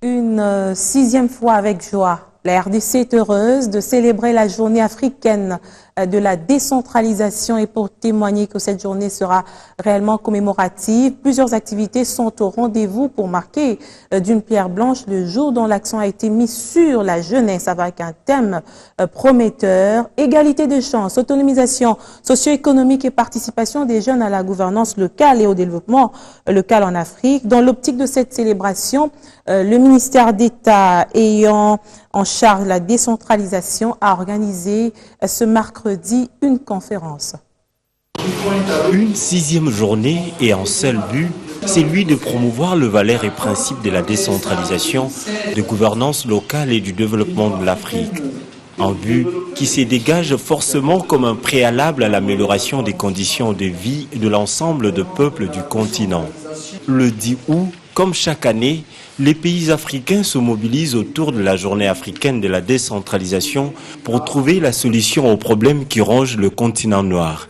Une sixième fois avec joie, la RDC est heureuse de célébrer la journée africaine de la décentralisation et pour témoigner que cette journée sera réellement commémorative, plusieurs activités sont au rendez-vous pour marquer d'une pierre blanche le jour dont l'accent a été mis sur la jeunesse avec un thème prometteur, égalité de chances, autonomisation socio-économique et participation des jeunes à la gouvernance locale et au développement local en Afrique. Dans l'optique de cette célébration, le ministère d'État ayant en charge la décentralisation a organisé ce mercredi une conférence. Une sixième journée et un seul but, c'est lui de promouvoir le valeur et principe de la décentralisation, de gouvernance locale et du développement de l'Afrique. Un but qui se dégage forcément comme un préalable à l'amélioration des conditions de vie de l'ensemble de peuples du continent. Le 10 août, comme chaque année, les pays africains se mobilisent autour de la journée africaine de la décentralisation pour trouver la solution aux problèmes qui rongent le continent noir.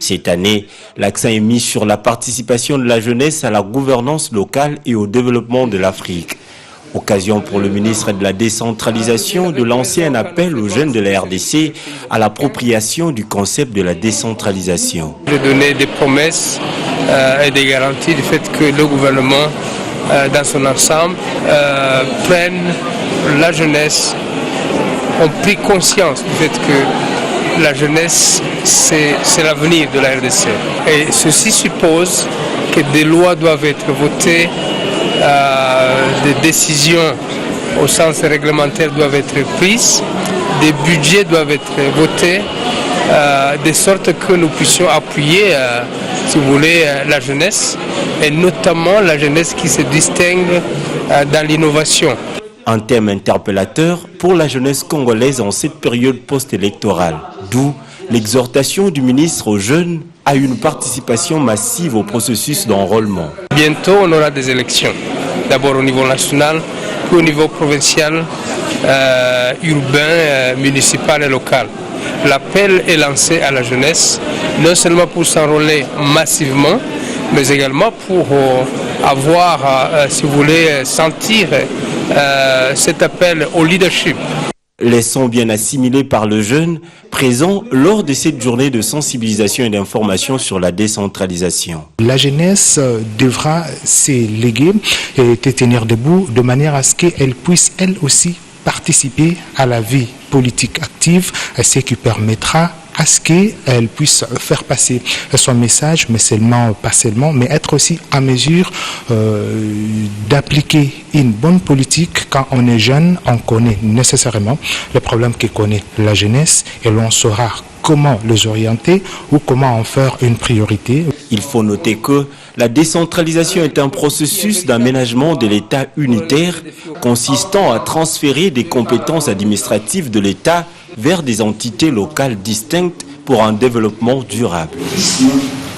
Cette année, l'accent est mis sur la participation de la jeunesse à la gouvernance locale et au développement de l'Afrique. Occasion pour le ministre de la décentralisation de lancer un appel aux jeunes de la RDC à l'appropriation du concept de la décentralisation. De donner des promesses et des garanties du fait que le gouvernement dans son ensemble prenne la jeunesse, ont pris conscience du fait que la jeunesse c'est l'avenir de la RDC. Et ceci suppose que des lois doivent être votées, des décisions au sens réglementaire doivent être prises, des budgets doivent être votés, de sorte que nous puissions appuyer, si vous voulez, la jeunesse, et notamment la jeunesse qui se distingue dans l'innovation. Un thème interpellateur pour la jeunesse congolaise en cette période post-électorale, d'où l'exhortation du ministre aux jeunes à une participation massive au processus d'enrôlement. Bientôt, on aura des élections, d'abord au niveau national, puis au niveau provincial, urbain, municipal et local. L'appel est lancé à la jeunesse, non seulement pour s'enrôler massivement, mais également pour avoir, si vous voulez, sentir cet appel au leadership. Les sons bien assimilés par le jeune présent lors de cette journée de sensibilisation et d'information sur la décentralisation. La jeunesse devra se léguer et tenir debout de manière à ce qu'elle puisse elle aussi participer à la vie politique active, ce qui permettra à ce qu'elle puisse faire passer son message, mais pas seulement, mais être aussi en mesure d'appliquer une bonne politique. Quand on est jeune, on connaît nécessairement les problèmes que connaît la jeunesse et l'on saura comment les orienter ou comment en faire une priorité. Il faut noter que la décentralisation est un processus d'aménagement de l'État unitaire consistant à transférer des compétences administratives de l'État vers des entités locales distinctes pour un développement durable.